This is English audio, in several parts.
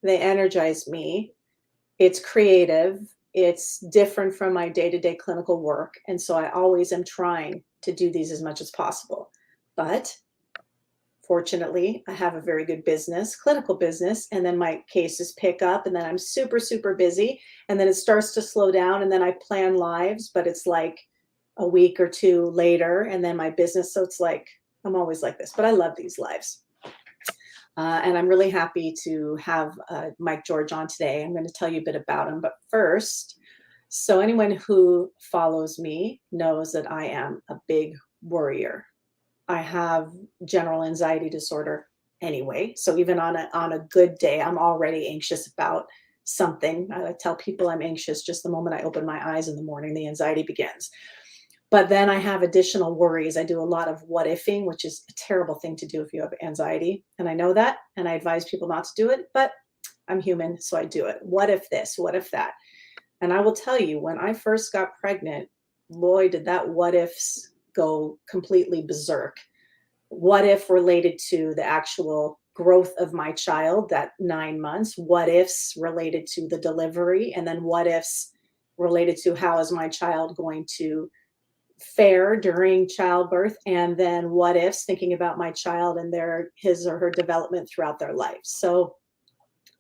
they energize me. It's creative. It's different from my day-to-day clinical work. And so I always am trying to do these as much as possible. But fortunately, I have a very good business, clinical business, and then my cases pick up, and then I'm super, super busy. And then it starts to slow down, and then I plan lives, but it's like a week or two later, and then my business. So it's like I'm always like this, but I love these lives. And I'm really happy to have Mike George on today. I'm going to tell you a bit about him. But first, so anyone who follows me knows that I am a big worrier. I have general anxiety disorder anyway. So even on a good day, I'm already anxious about something. I tell people I'm anxious just the moment I open my eyes in the morning, the anxiety begins. But then I have additional worries. I do a lot of what ifing, which is a terrible thing to do if you have anxiety. And I know that, and I advise people not to do it, but I'm human, so I do it. What if this? What if that? And I will tell you, when I first got pregnant, boy, did that what ifs go completely berserk. What if related to the actual growth of my child, that 9 months? What ifs related to the delivery? And then what ifs related to how is my child going to fare during childbirth? And then what ifs thinking about my child and his or her development throughout their life. So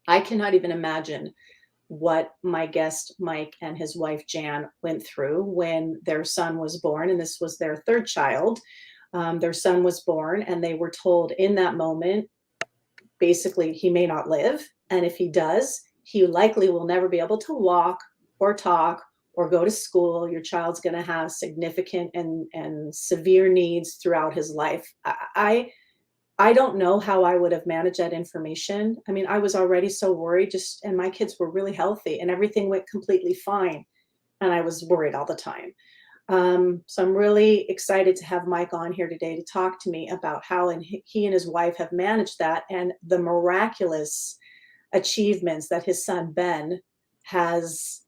I cannot even imagine what my guest Mike and his wife Jan went through when their son was born, and this was their third child. Their son was born, and they were told in that moment, basically, he may not live, and if he does, he likely will never be able to walk or talk or go to school. Your child's going to have significant and severe needs throughout his life. I don't know how I would have managed that information. I mean, I was already so worried, and my kids were really healthy and everything went completely fine. And I was worried all the time. So I'm really excited to have Mike on here today to talk to me about how he and his wife have managed that and the miraculous achievements that his son Ben has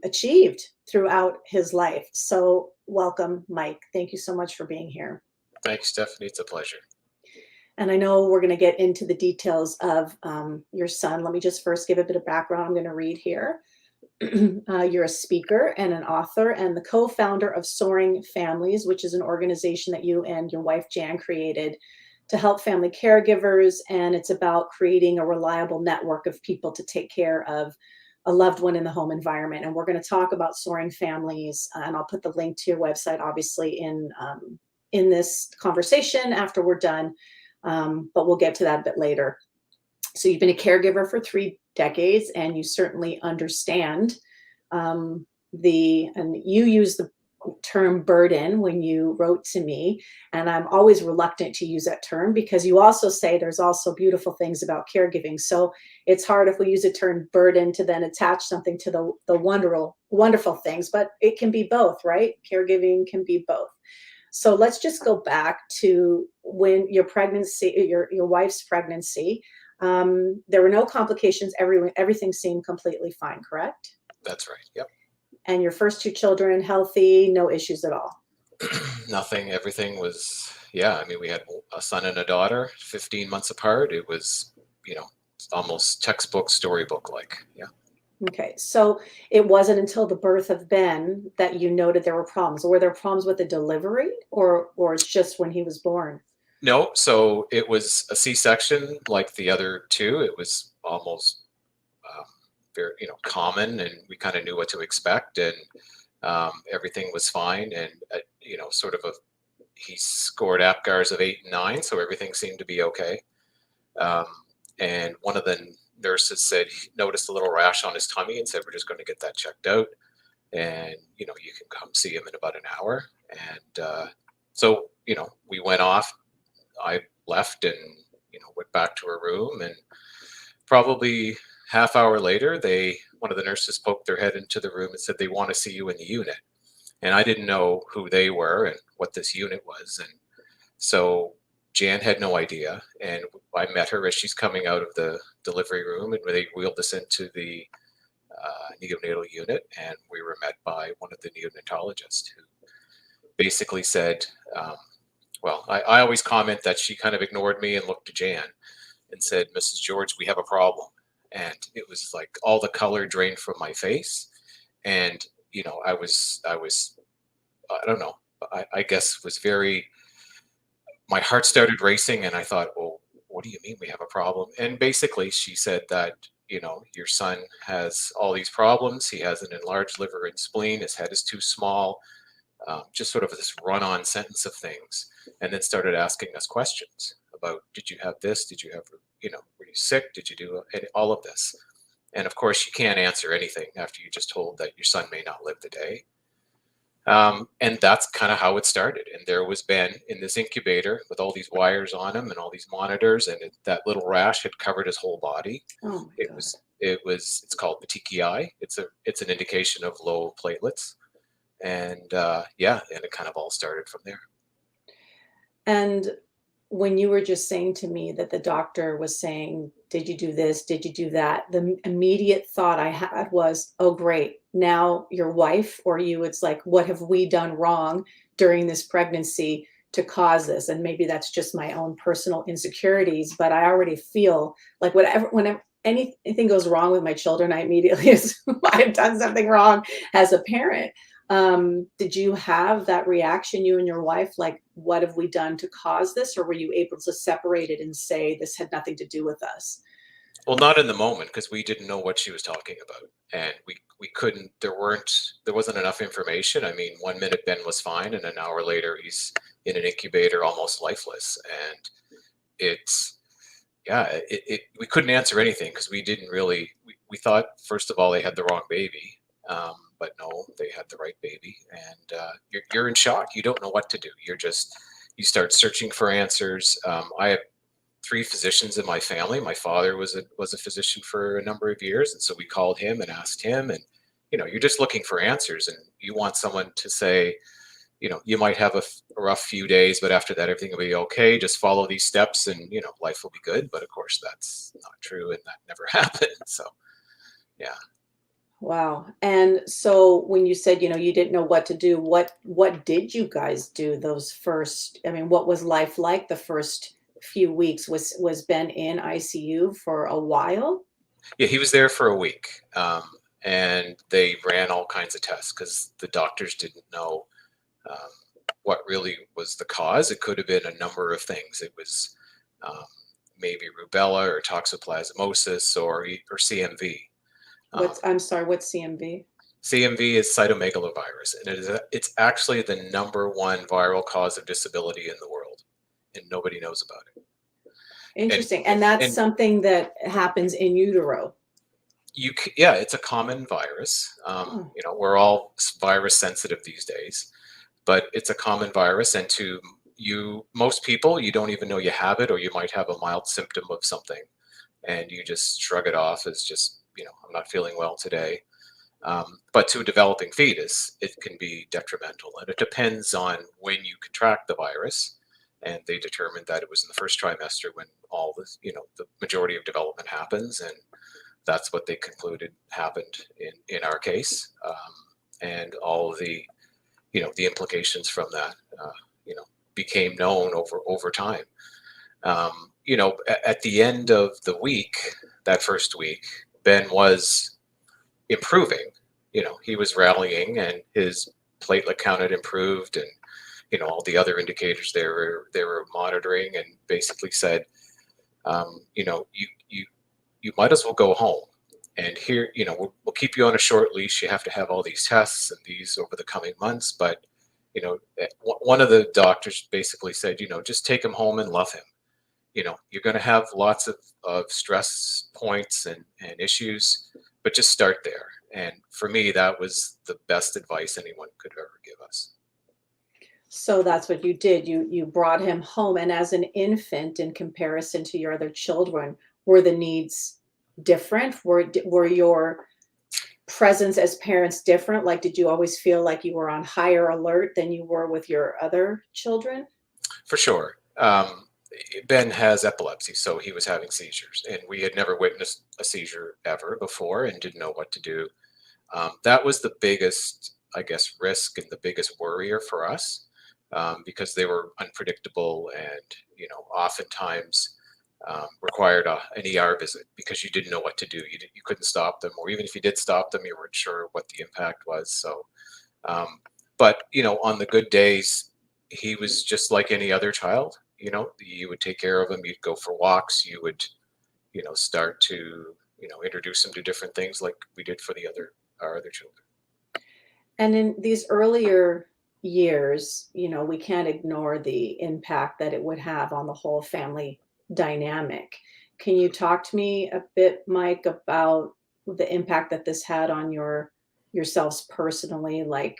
achieved throughout his life. So welcome, Mike. Thank you so much for being here. Thanks, Stephanie. It's a pleasure. And I know we're going to get into the details of your son. Let me just first give a bit of background. I'm going to read here. You're a speaker and an author and the co-founder of Soaring Families, which is an organization that you and your wife Jan created to help family caregivers. And it's about creating a reliable network of people to take care of a loved one in the home environment. And we're going to talk about Soaring Families, and I'll put the link to your website, obviously, in this conversation after we're done. But we'll get to that a bit later. So you've been a caregiver for 3 decades, and you certainly understand and you use the term burden when you wrote to me, and I'm always reluctant to use that term because you also say there's also beautiful things about caregiving. So it's hard if we use the term burden to then attach something to the wonderful things, but it can be both, right? Caregiving can be both. So let's just go back to when your pregnancy, your wife's pregnancy. There were no complications. Everything seemed completely fine, correct? That's right. Yep. And your first 2 children healthy, no issues at all. Nothing. Everything was, yeah. I mean, we had a son and a daughter, 15 months apart. It was, almost textbook, storybook like. Yeah. Okay, so it wasn't until the birth of Ben that you noted there were problems. Were there problems with the delivery, or it's just when he was born? No, so it was a C-section like the other 2. It was almost very, common, and we kind of knew what to expect, and everything was fine. And sort of he scored APGARs of 8 and 9, so everything seemed to be okay. And one of the nurses said he noticed a little rash on his tummy and said, "We're just going to get that checked out, and you can come see him in about an hour." And so we went off. I left and went back to her room, and probably half hour later, one of the nurses poked their head into the room and said they want to see you in the unit. And I didn't know who they were and what this unit was, and so Jan had no idea. And I met her as she's coming out of the delivery room, and they wheeled us into the neonatal unit, and we were met by one of the neonatologists who basically said, well, I always comment that she kind of ignored me and looked to Jan. and said, "Mrs. George, we have a problem." And it was like all the color drained from my face. And, I don't know, I guess was very, my heart started racing and I thought, well, what do you mean we have a problem? And basically she said that, your son has all these problems. He has an enlarged liver and spleen. His head is too small. Just sort of this run-on sentence of things, and then started asking us questions about, did you have this? Did you have, were you sick? Did you do all of this? And of course, you can't answer anything after you just told that your son may not live the day. And that's kind of how it started. And there was Ben in this incubator with all these wires on him and all these monitors, and that little rash had covered his whole body. Oh my It God. was, it's called petechiae. It's an indication of low platelets. And yeah, and it kind of all started from there. And when you were just saying to me that the doctor was saying, did you do this? Did you do that? The immediate thought I had was, oh, great. Now your wife or you, it's like, what have we done wrong during this pregnancy to cause this? And maybe that's just my own personal insecurities, but I already feel like whenever anything goes wrong with my children, I immediately assume I've done something wrong as a parent. Did you have that reaction, you and your wife, like, what have we done to cause this? Or were you able to separate it and say this had nothing to do with us? Well, not in the moment because we didn't know what she was talking about, and we couldn't. There wasn't enough information. I mean, 1 minute Ben was fine, and an hour later he's in an incubator, almost lifeless, and it's yeah, we couldn't answer anything because we didn't really. We thought first of all they had the wrong baby, but no, they had the right baby, and you're in shock. You don't know what to do. You start searching for answers. I have three physicians in my family. My father was a physician for a number of years, and so we called him and asked him. And you're just looking for answers, and you want someone to say, you might have a rough few days, but after that, everything will be okay. Just follow these steps, and life will be good. But of course, that's not true, and that never happened. So, yeah. Wow. And so when you said, you didn't know what to do, what did you guys do those first, I mean, what was life like the first few weeks? Was Ben in ICU for a while? Yeah, he was there for a week, and they ran all kinds of tests because the doctors didn't know um, what really was the cause. It could have been a number of things. It was um, maybe rubella or toxoplasmosis or CMV. Um, I'm sorry, what's CMV? CMV is cytomegalovirus, and it's actually the #1 viral cause of disability in the world, and nobody knows about it. And Interesting. And that's and something that happens in utero. yeah, it's a common virus. Oh, We're all virus sensitive these days, but it's a common virus, and to most people, you don't even know you have it, or you might have a mild symptom of something, and you just shrug it off as just, I'm not feeling well today. But to a developing fetus, it can be detrimental, and it depends on when you contract the virus. And they determined that it was in the first trimester when all this, the majority of development happens, and that's what they concluded happened in our case, and all of the the implications from that, you know, became known over time. At the end of the week, that first week, Ben was improving. He was rallying, and his platelet count had improved, and all the other indicators they were monitoring, and basically said, you might as well go home. And here, we'll keep you on a short leash. You have to have all these tests and these over the coming months. But, one of the doctors basically said, just take him home and love him. You're going to have lots of stress points and issues, but just start there. And for me, that was the best advice anyone could ever give us. so that's what you did. You brought him home, and as an infant, in comparison to your other children, were the needs different? Were your presence as parents different? Like, did you always feel like you were on higher alert than you were with your other children? For sure. Ben has epilepsy, so he was having seizures, and we had never witnessed a seizure ever before and didn't know what to do. That was the biggest, I guess, risk and the biggest worrier for us, because they were unpredictable, and oftentimes required an ER visit because you didn't know what to do. You couldn't stop them, or even if you did stop them, you weren't sure what the impact was. So, but on the good days, he was just like any other child. You would take care of him. You'd go for walks. You would, start to, introduce him to different things like we did for our other children. And in these earlier years, we can't ignore the impact that it would have on the whole family dynamic. Can you talk to me a bit, Mike, about the impact that this had on yourselves personally? Like,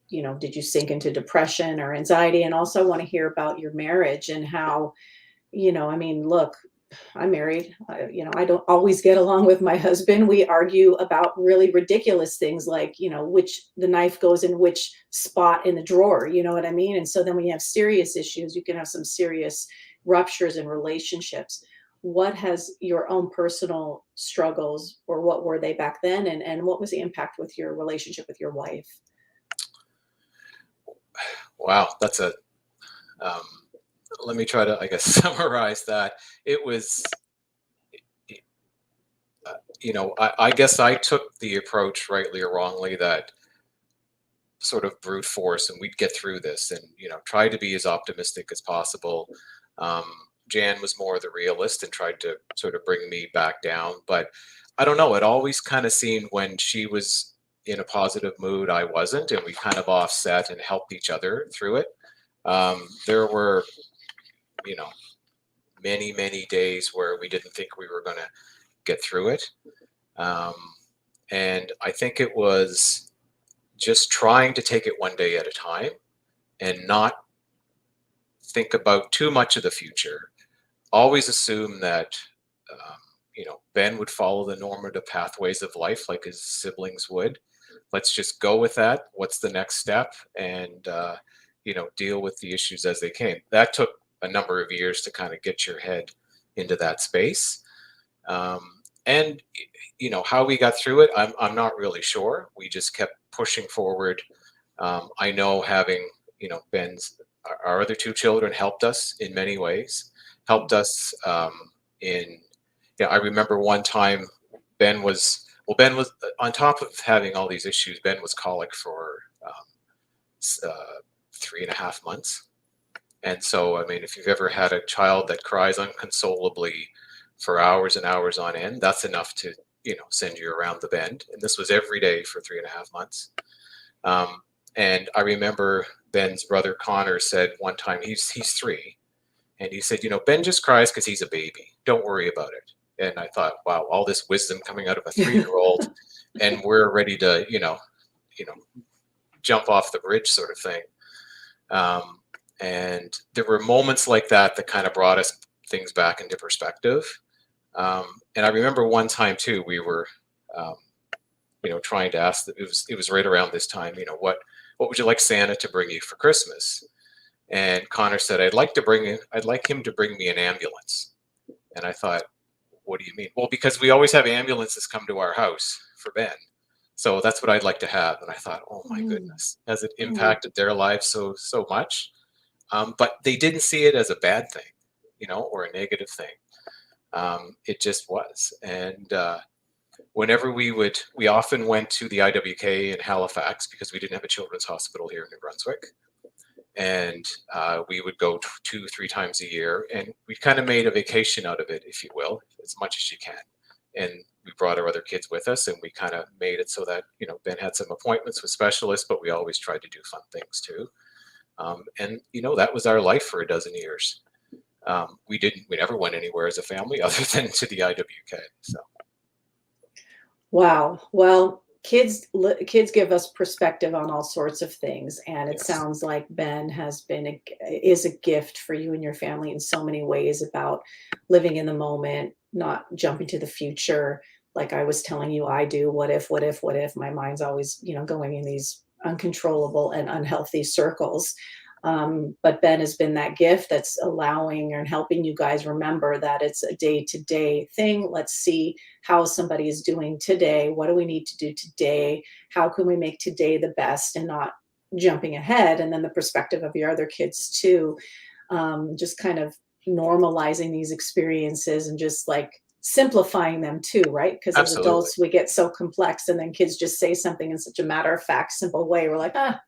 did you sink into depression or anxiety? And also, I want to hear about your marriage and how, I mean, look, I'm married. I don't always get along with my husband. We argue about really ridiculous things like, which the knife goes in which spot in the drawer. You know what I mean? And so then when you have serious issues, you can have some serious ruptures in relationships. What has your own personal struggles, or what were they back then? And what was the impact with your relationship with your wife? Wow, that's a um, let me try to, I guess, summarize that. It was, I guess I took the approach, rightly or wrongly, that sort of brute force, and we'd get through this, and try to be as optimistic as possible. Um, Jan was more the realist and tried to sort of bring me back down, but I don't know. It always kind of seemed when she was in a positive mood, I wasn't, and we kind of offset and helped each other through it. There were, you know, many, many days where we didn't think we were going to get through it. Um, and I think it was just trying to take it one day at a time and not think about too much of the future. Always assume that, Ben would follow the normative pathways of life like his siblings would. Let's just go with that. What's the next step? And, deal with the issues as they came. That took a number of years to kind of get your head into that space. And how we got through it, I'm not really sure. We just kept pushing forward. I know having Ben's our other two children helped us in many ways. Helped us in. I remember one time Ben was on top of having all these issues. Ben was colic for 3.5 months. And so, I mean, if you've ever had a child that cries unconsolably for hours and hours on end, that's enough to, send you around the bend. And this was every day for 3.5 months. And I remember Ben's brother Connor said one time, he's 3, and he said, Ben just cries because he's a baby. Don't worry about it. And I thought, wow, all this wisdom coming out of a 3-year-old, and we're ready to, jump off the bridge, sort of thing. And there were moments like that that kind of brought us things back into perspective. And I remember one time too, we were, trying to ask. It was right around this time. What would you like Santa to bring you for Christmas? And Connor said, I'd like him to bring me an ambulance. And I thought, what do you mean? Well, because we always have ambulances come to our house for Ben. So that's what I'd like to have. And I thought, oh my goodness, has it impacted their lives so much? But they didn't see it as a bad thing, or a negative thing. It just was. And whenever we often went to the IWK in Halifax because we didn't have a children's hospital here in New Brunswick. And we would go 2-3 times a year, and we kind of made a vacation out of it, if you will, as much as you can. And we brought our other kids with us, and we kind of made it so that, Ben had some appointments with specialists, but we always tried to do fun things too. And, that was our life for a dozen years. We never went anywhere as a family other than to the IWK. So. Wow. Well, kids give us perspective on all sorts of things, and it Yes. sounds like Ben is a gift for you and your family in so many ways, about living in the moment, not jumping to the future. Like I was telling you, I do. What if? My mind's always, going in these uncontrollable and unhealthy circles. But Ben has been that gift that's allowing and helping you guys remember that it's a day-to-day thing. Let's see how somebody is doing today. What do we need to do today? How can we make today the best, and not jumping ahead? And then the perspective of your other kids too, just kind of normalizing these experiences and just like simplifying them too, right? Because as Absolutely. adults, we get so complex, and then kids just say something in such a matter of fact, simple way. We're like, ah,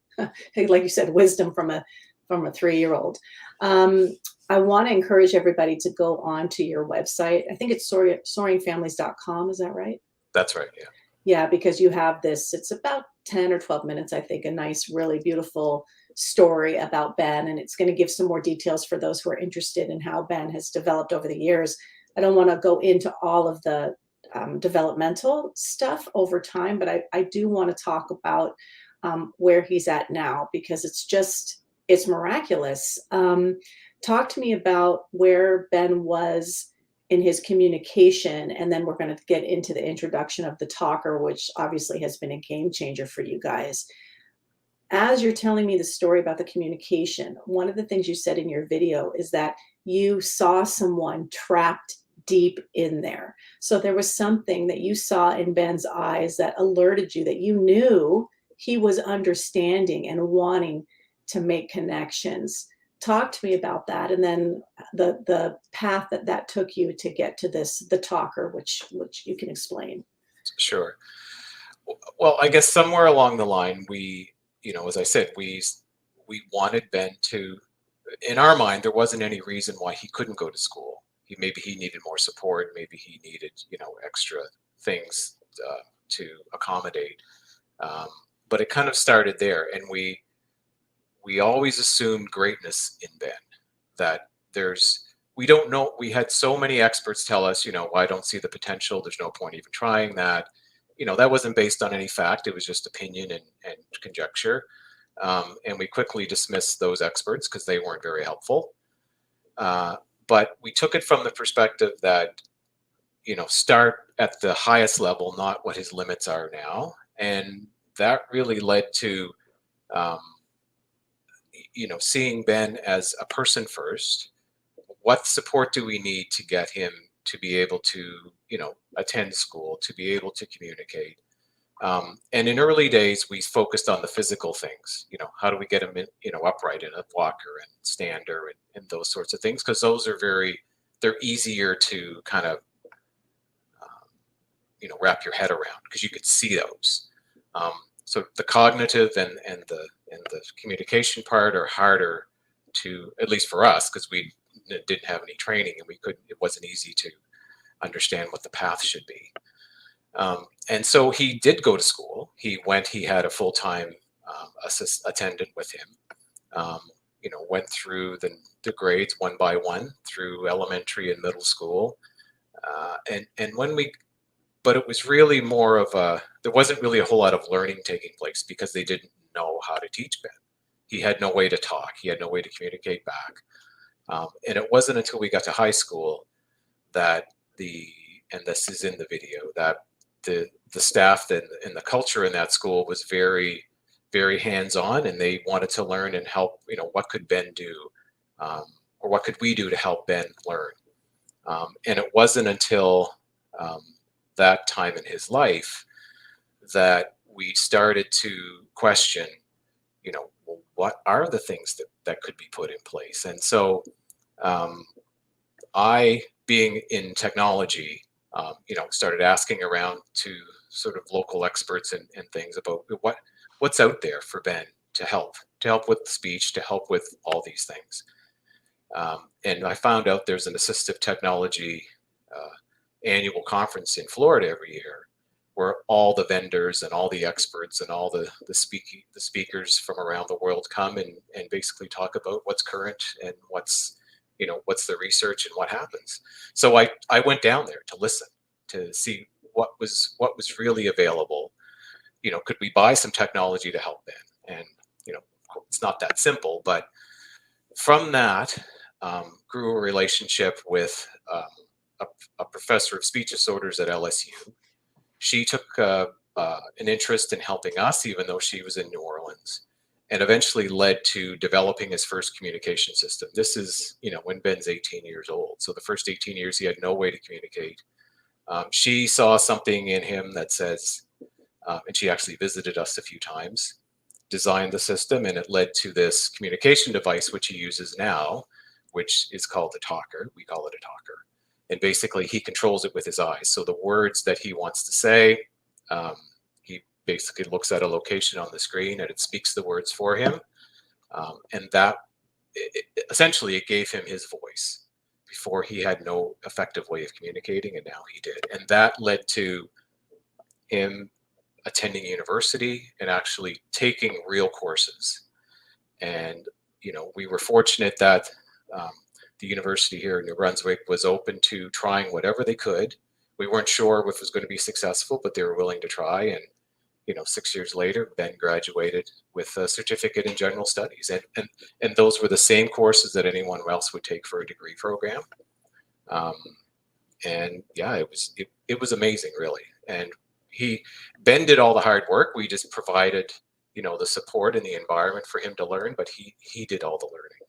like you said, wisdom from a 3-year-old. Um, I want to encourage everybody to go on to your website. I think it's soaringfamilies.com. Is that right? That's right. Yeah. Yeah, because you have this, it's about 10 or 12 minutes, I think, a nice, really beautiful story about Ben. And it's going to give some more details for those who are interested in how Ben has developed over the years. I don't want to go into all of the developmental stuff over time, but I do want to talk about where he's at now, because it's miraculous. Talk to me about where Ben was in his communication, and then we're going to get into the introduction of the talker, which obviously has been a game changer for you guys. As you're telling me the story about the communication, one of the things you said in your video is that you saw someone trapped deep in there. So there was something that you saw in Ben's eyes that alerted you, that you knew he was understanding and wanting to make connections. Talk to me about that, and then the path that that took you to get to this, the talker, which you can explain. Sure. Well, I guess somewhere along the line, as I said, we wanted Ben to. In our mind, there wasn't any reason why he couldn't go to school. Maybe he needed more support. Maybe he needed, extra things to accommodate. Um, but it kind of started there, and we always assumed greatness in Ben. That we don't know. We had so many experts tell us, well, I don't see the potential. There's no point even trying that. That wasn't based on any fact. It was just opinion and conjecture. And we quickly dismissed those experts because they weren't very helpful. But we took it from the perspective that, start at the highest level, not what his limits are now. And that really led to, seeing Ben as a person first. What support do we need to get him to be able to, attend school, to be able to communicate? And in early days, we focused on the physical things. How do we get him in, upright in a walker and stander and those sorts of things? Because those are they're easier to kind of, wrap your head around, because you could see those. So the cognitive and the communication part are harder to, at least for us, because we didn't have any training, and it wasn't easy to understand what the path should be. And so he did go to school. He had a full-time attendant with him, went through the grades one by one through elementary and middle school. But it was really more of there wasn't really a whole lot of learning taking place, because they didn't know how to teach Ben. He had no way to talk. He had no way to communicate back. And it wasn't until we got to high school that and this is in the video, that the staff and the culture in that school was very, very hands-on, and they wanted to learn and help. What could Ben do, or what could we do to help Ben learn? And it wasn't until that time in his life that we started to question, well, what are the things that could be put in place? And so I, being in technology, started asking around to sort of local experts and things about what's out there for Ben to help with speech, to help with all these things. And I found out there's an assistive technology annual conference in Florida every year, where all the vendors and all the experts and all the speakers from around the world come and basically talk about what's current and what's the research and what happens. So I went down there to listen, to see what was really available. Could we buy some technology to help Ben? And it's not that simple, but from that grew a relationship with a professor of speech disorders at LSU. She took an interest in helping us, even though she was in New Orleans, and eventually led to developing his first communication system. This is, when Ben's 18 years old. So the first 18 years, he had no way to communicate. She saw something in him that says, and she actually visited us a few times, designed the system, and it led to this communication device, which he uses now, which is called the talker. We call it a talker. And basically he controls it with his eyes. So the words that he wants to say, he basically looks at a location on the screen and it speaks the words for him. And that essentially it gave him his voice. Before he had no effective way of communicating, and now he did. And that led to him attending university and actually taking real courses. And, you know, we were fortunate that the university here in New Brunswick was open to trying whatever they could. We weren't sure if it was going to be successful, but they were willing to try. And, you know, 6 years later, Ben graduated with a certificate in general studies. And those were the same courses that anyone else would take for a degree program. And yeah, it was amazing, really. And Ben did all the hard work. We just provided, you know, the support and the environment for him to learn, but he did all the learning.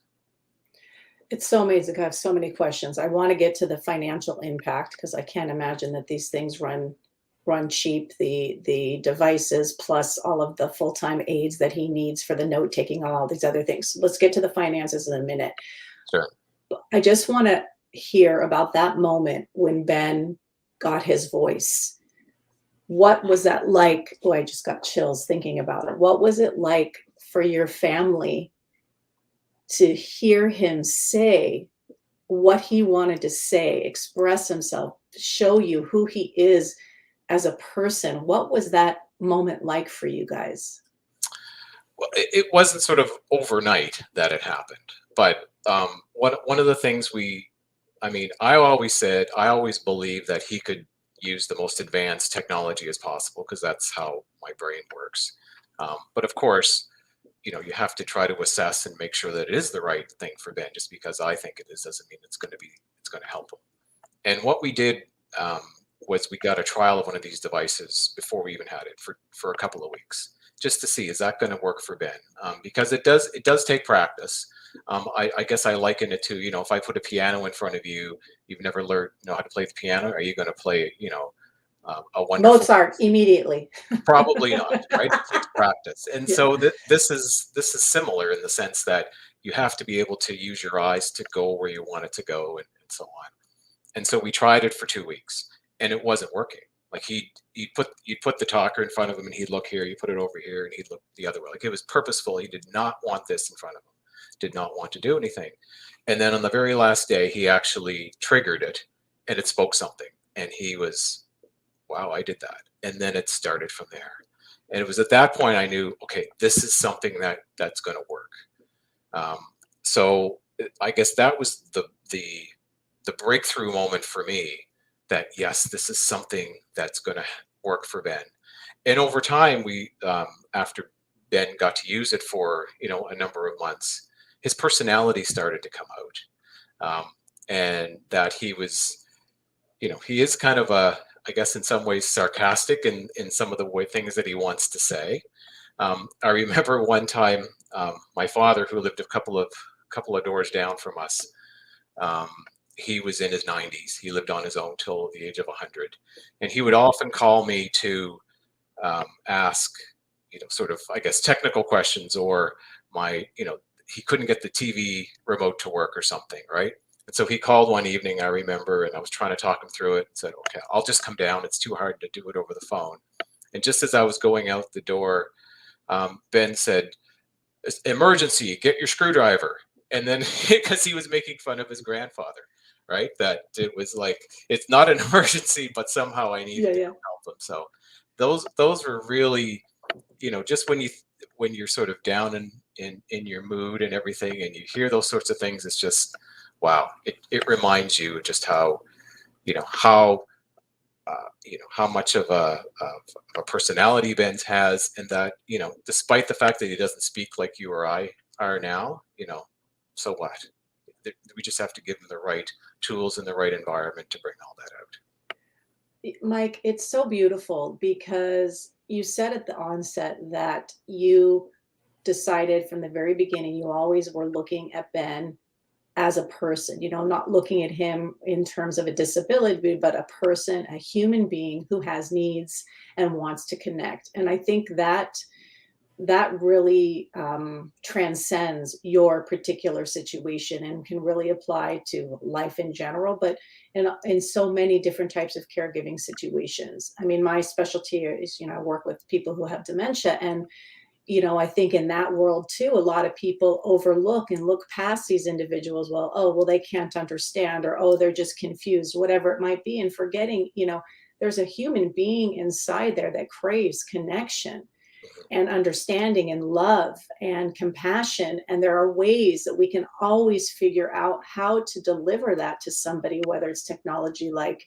It's so amazing. I have so many questions. I want to get to the financial impact because I can't imagine that these things run cheap. The devices plus all of the full-time aides that he needs for the note taking, all these other things. Let's get to the finances in a minute. Sure. I just want to hear about that moment when Ben got his voice. What was that like? Oh, I just got chills thinking about it. What was it like for your family to hear him say what he wanted to say, express himself, show you who he is as a person? What was that moment like for you guys? Well, it wasn't sort of overnight that it happened, but one of the things I always believed that he could use the most advanced technology as possible because that's how my brain works. But of course, you know, you have to try to assess and make sure that it is the right thing for Ben. Just because I think it is doesn't mean it's going to help him. And what we did was we got a trial of one of these devices before we even had it for a couple of weeks, just to see, is that going to work for Ben? Because it does take practice. I guess I liken it to, you know, if I put a piano in front of you, you've never know how to play the piano. Are you going to play, you know, a wonderful Mozart immediately? Probably not, right? It takes practice. And Yeah. so this is similar in the sense that you have to be able to use your eyes to go where you want it to go and so on. And so we tried it for 2 weeks and it wasn't working. Like you'd put the talker in front of him and he'd look here, you put it over here and he'd look the other way. Like it was purposeful. He did not want this in front of him, did not want to do anything. And then on the very last day, he actually triggered it and it spoke something. And he was, wow, I did that. And then it started from there. And it was at that point I knew, okay, this is something that's going to work. So I guess that was the breakthrough moment for me that, yes, this is something that's going to work for Ben. And over time, we, after Ben got to use it for, you know, a number of months, his personality started to come out. And that he was, you know, he is kind of I guess in some ways sarcastic in some of the things that he wants to say. I remember one time my father, who lived a couple of doors down from us, he was in his 90s. He lived on his own till the age of 100, and he would often call me to ask, you know, sort of, I guess, technical questions, or you know, he couldn't get the TV remote to work or something, right? And so he called one evening, I remember, and I was trying to talk him through it and said, okay, I'll just come down. It's too hard to do it over the phone. And just as I was going out the door, Ben said, emergency, get your screwdriver. And then, because he was making fun of his grandfather, right? That it was like, it's not an emergency, but somehow I needed to help him. So those were really, you know, just when you're sort of down in your mood and everything, and you hear those sorts of things, it's just, wow, it reminds you just how, you know, how much of a personality Ben has, and that, you know, despite the fact that he doesn't speak like you or I are now, you know, so what? We just have to give him the right tools and the right environment to bring all that out. Mike, it's so beautiful because you said at the onset that you decided from the very beginning, you always were looking at Ben as a person, you know, not looking at him in terms of a disability, but a person, a human being who has needs and wants to connect. And I think that that really transcends your particular situation and can really apply to life in general, but in so many different types of caregiving situations. I mean, my specialty is, I work with people who have dementia, and I think in that world too, a lot of people overlook and look past these individuals. Well, oh, well, they can't understand, or oh, they're just confused, whatever it might be, and forgetting, there's a human being inside there that craves connection and understanding and love and compassion. And there are ways that we can always figure out how to deliver that to somebody, whether it's technology like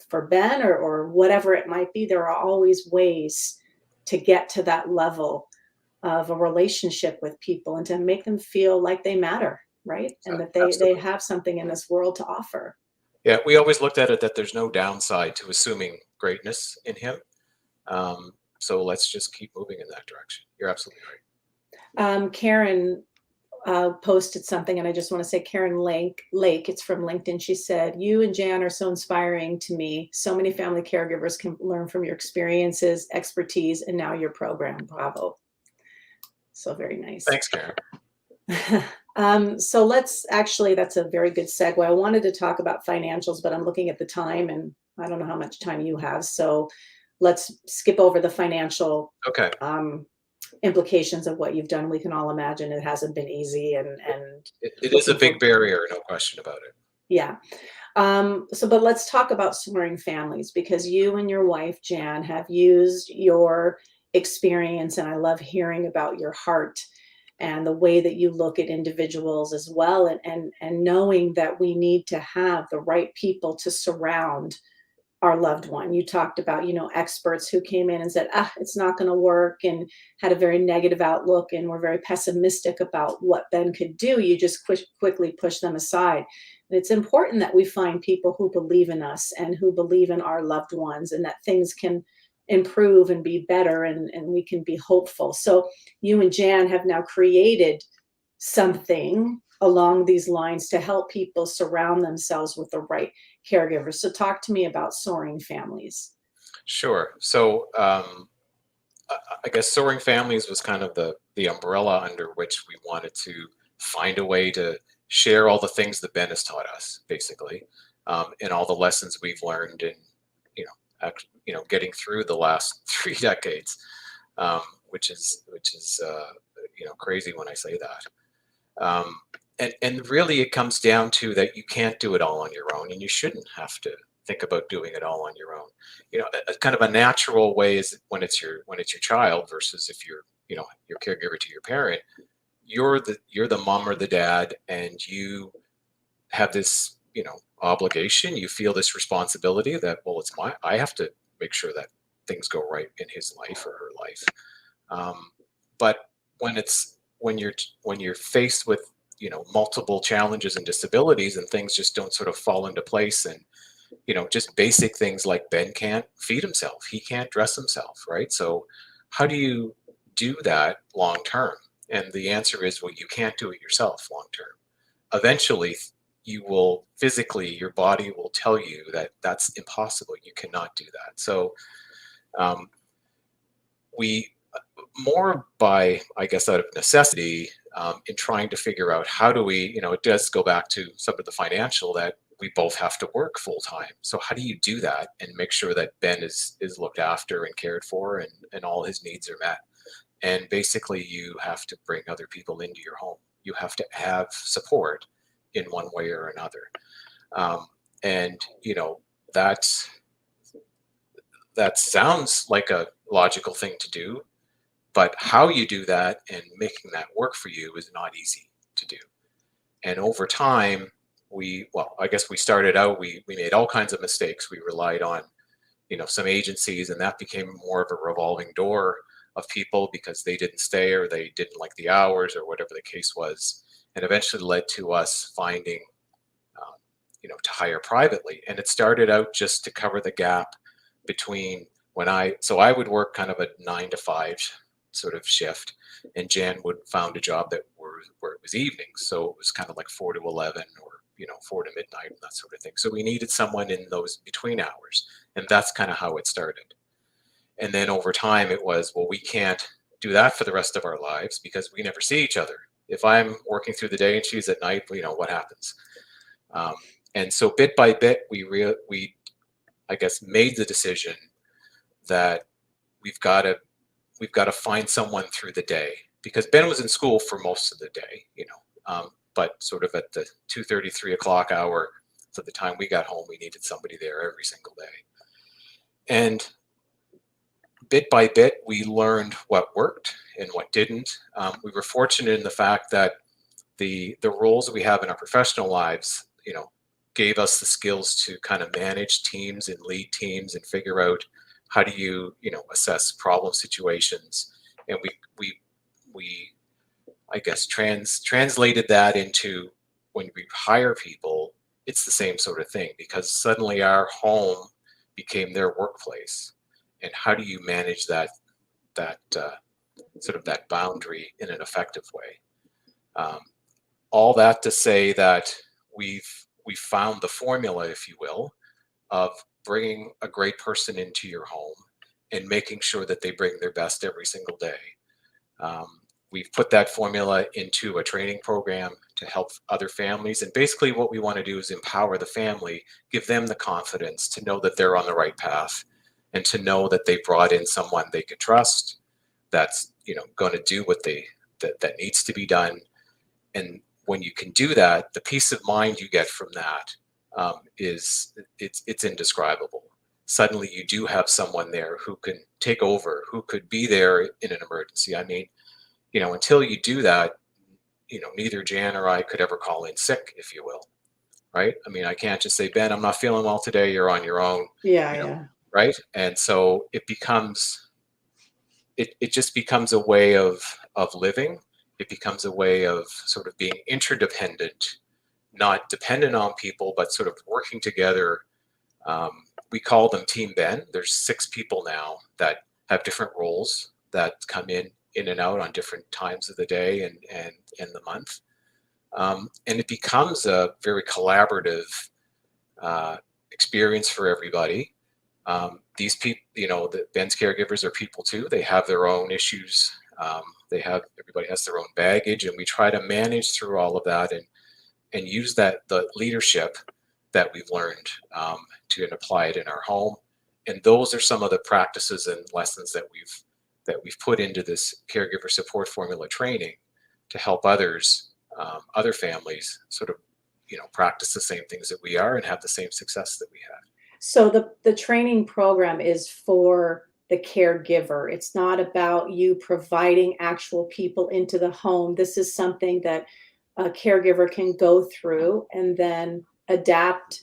for Ben or whatever it might be. There are always ways to get to that level of a relationship with people and to make them feel like they matter, right? And that they Absolutely. have something in this world to offer. Yeah, we always looked at it that there's no downside to assuming greatness in him. So let's just keep moving in that direction. You're absolutely right. Karen posted something, and I just want to say, Karen Lake, it's from LinkedIn. She said, "You and Jan are so inspiring to me. So many family caregivers can learn from your experiences, expertise, and now your program. Bravo." So very nice. Thanks, Karen. So that's a very good segue. I wanted to talk about financials, but I'm looking at the time and I don't know how much time you have. So let's skip over the financial Okay. implications of what you've done. We can all imagine it hasn't been easy, and It is a big barrier, no question about it. yeah. But let's talk about Soaring Families, because you and your wife, Jan, have used your experience, and I love hearing about your heart and the way that you look at individuals as well, and knowing that we need to have the right people to surround our loved one. You talked about, experts who came in and said, it's not going to work, and had a very negative outlook and were very pessimistic about what Ben could do. You just quickly push them aside. And it's important that we find people who believe in us and who believe in our loved ones, and that things can improve and be better, and we can be hopeful. So you and Jan have now created something along these lines to help people surround themselves with the right caregivers. So talk to me about Soaring Families. Sure. So I guess Soaring Families was kind of the umbrella under which we wanted to find a way to share all the things that Ben has taught us, basically, and all the lessons we've learned in, getting through the last 3 decades, which is crazy when I say that. And really, it comes down to that you can't do it all on your own, and you shouldn't have to think about doing it all on your own. A kind of a natural way is when it's your child versus if you're your caregiver to your parent. You're the mom or the dad, and you have this obligation. You feel this responsibility that, well, I have to make sure that things go right in his life or her life. But when you're faced with multiple challenges and disabilities, and things just don't sort of fall into place, and just basic things like Ben can't feed himself, he can't dress himself, right? So how do you do that long term? And the answer is, well, you can't do it yourself long term. Eventually you will physically, your body will tell you that that's impossible, you cannot do that. So we more by, I guess, out of necessity, in trying to figure out how do we, it does go back to some of the financial, that we both have to work full time. So how do you do that and make sure that Ben is looked after and cared for, and all his needs are met? And basically, you have to bring other people into your home. You have to have support in one way or another. And that sounds like a logical thing to do, but how you do that and making that work for you is not easy to do. And over time, I guess we started out, we made all kinds of mistakes. We relied on, some agencies, and that became more of a revolving door of people because they didn't stay, or they didn't like the hours, or whatever the case was. And eventually led to us finding, to hire privately. And it started out just to cover the gap between so I would work kind of a 9 to 5 sort of shift, and Jan would found a job where it was evenings, so it was kind of like 4 to 11, or 4 to midnight, and that sort of thing. So we needed someone in those between hours, and that's kind of how it started. And then over time, it was, well, we can't do that for the rest of our lives because we never see each other. If I'm working through the day and she's at night, what happens? And so bit by bit, we I guess made the decision that we've got to find someone through the day, because Ben was in school for most of the day, but sort of at the 2:30, 3 o'clock hour, so the time we got home, we needed somebody there every single day. And bit by bit, we learned what worked and what didn't. We were fortunate in the fact that the roles we have in our professional lives, gave us the skills to kind of manage teams and lead teams and figure out how do you, assess problem situations. And we I guess translated that into when we hire people, it's the same sort of thing, because suddenly our home became their workplace. And how do you manage that sort of that boundary in an effective way? All that to say that we found the formula, if you will, of bringing a great person into your home and making sure that they bring their best every single day. We've put that formula into a training program to help other families. And basically what we want to do is empower the family, give them the confidence to know that they're on the right path and to know that they brought in someone they could trust, that's, going to do what that needs to be done. And when you can do that, the peace of mind you get from that it's indescribable. Suddenly you do have someone there who can take over, who could be there in an emergency. I mean, until you do that, neither Jan or I could ever call in sick, if you will, right? I mean, I can't just say, Ben, I'm not feeling well today, you're on your own. Yeah. Right? And so it just becomes a way of living. It becomes a way of sort of being interdependent, not dependent on people, but sort of working together. We call them Team Ben. There's 6 people now that have different roles that come in and out on different times of the day and the month. And it becomes a very collaborative experience for everybody. These people, Ben's caregivers are people too. They have their own issues. Everybody has their own baggage, and we try to manage through all of that and use the leadership that we've learned to apply it in our home. And those are some of the practices and lessons that we've put into this caregiver support formula training to help others, other families, sort of, practice the same things that we are and have the same success that we have. So the training program is for the caregiver. It's not about you providing actual people into the home. This is something that a caregiver can go through and then adapt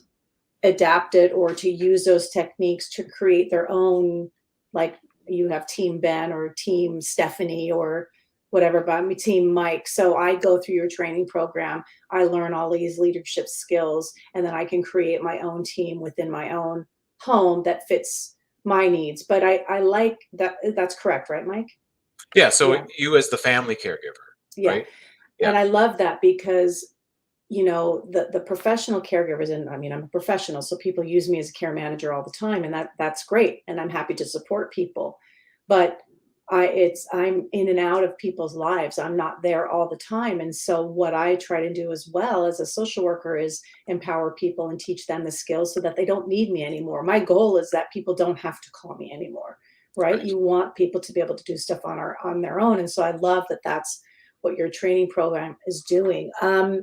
it, or to use those techniques to create their own, like you have Team Ben or Team Stephanie or whatever, but Team Mike. So I go through your training program. I learn all these leadership skills, and then I can create my own team within my own home that fits my needs. But I like that. That's correct, right, Mike? Yeah. So Yeah. you as the family caregiver, Yeah. right? And Yeah. I love that because the professional caregivers, and I mean, I'm a professional, so people use me as a care manager all the time, and that's great, and I'm happy to support people. But I'm in and out of people's lives. I'm not there all the time. And so what I try to do as well as a social worker is empower people and teach them the skills so that they don't need me anymore. My goal is that people don't have to call me anymore, right? Right. You want people to be able to do stuff on their own. And so I love that that's what your training program is doing. How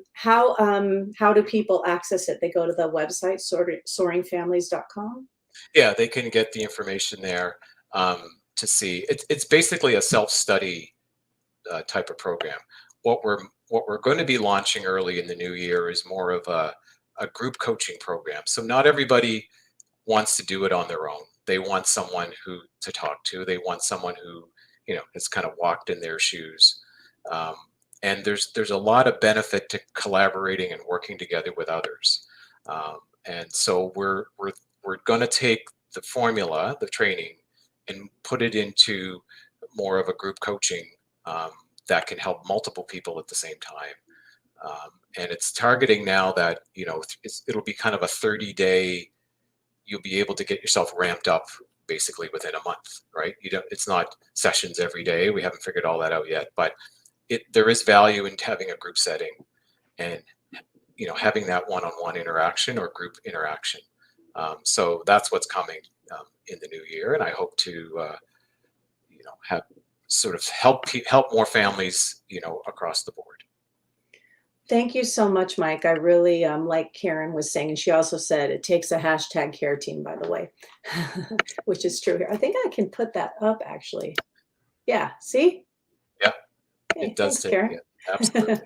do people access it? They go to the website, soaringfamilies.com. Yeah, they can get the information there to see. It's basically a self-study type of program. What we're going to be launching early in the new year is more of a group coaching program. So not everybody wants to do it on their own. They want someone to talk to. They want someone who has kind of walked in their shoes. And there's a lot of benefit to collaborating and working together with others. And so we're going to take the formula, the training, and put it into more of a group coaching that can help multiple people at the same time. And it's targeting now that, it'll be kind of a 30-day, you'll be able to get yourself ramped up basically within a month, right? It's not sessions every day. We haven't figured all that out yet, but there is value in having a group setting and, having that one-on-one interaction or group interaction. So that's what's coming in the new year. And I hope to, have sort of help more families, across the board. Thank you so much, Mike. I really, like Karen was saying, and she also said it takes a hashtag care team, by the way, which is true here. I think I can put that up actually. Yeah, see? Yeah, Okay, it does thanks, take, Karen. yeah, absolutely.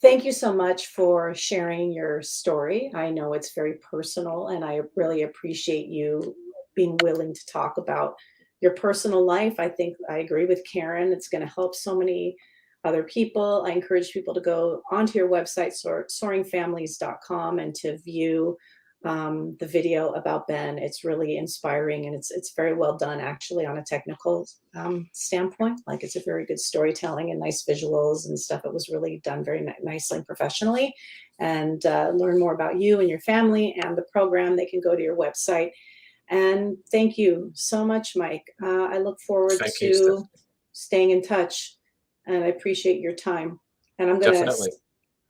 Thank you so much for sharing your story. I know it's very personal, and I really appreciate you being willing to talk about your personal life. I think I agree with Karen. It's going to help so many other people. I encourage people to go onto your website, soaringfamilies.com, and to view the video about Ben. It's really inspiring, and it's very well done actually on a technical standpoint. Like, it's a very good storytelling and nice visuals and stuff. It was really done very nicely and professionally. And learn more about you and your family and the program, they can go to your website. And thank you so much, Mike. I look forward Thank you, to Stephanie. staying in touch, and I appreciate your time. And I'm going to Definitely.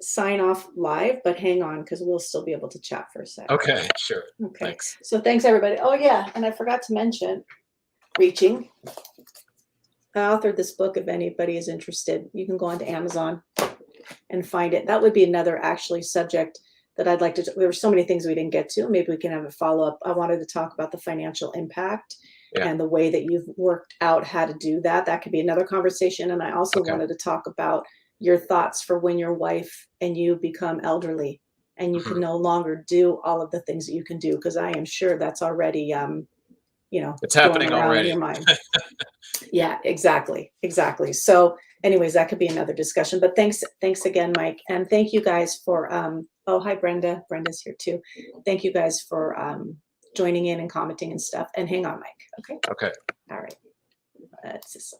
sign off live, but hang on, because we'll still be able to chat for a second. Okay, sure. Okay. Thanks. So thanks, everybody. Oh, yeah. And I forgot to mention Reaching. I authored this book. If anybody is interested, you can go onto Amazon and find it. That would be another actually subject that I'd like to. There were so many things we didn't get to. Maybe we can have a follow up. I wanted to talk about the financial impact and the way that you've worked out how to do that. That could be another conversation. And I also wanted to talk about your thoughts for when your wife and you become elderly and you can no longer do all of the things that you can do, because I am sure that's already it's happening going around already in your mind. Yeah, exactly. So anyways, that could be another discussion, but thanks again, Mike. And thank you guys for, oh, hi, Brenda. Brenda's here too. Thank you guys for joining in and commenting and stuff. And hang on, Mike. Okay. Okay. All right. Just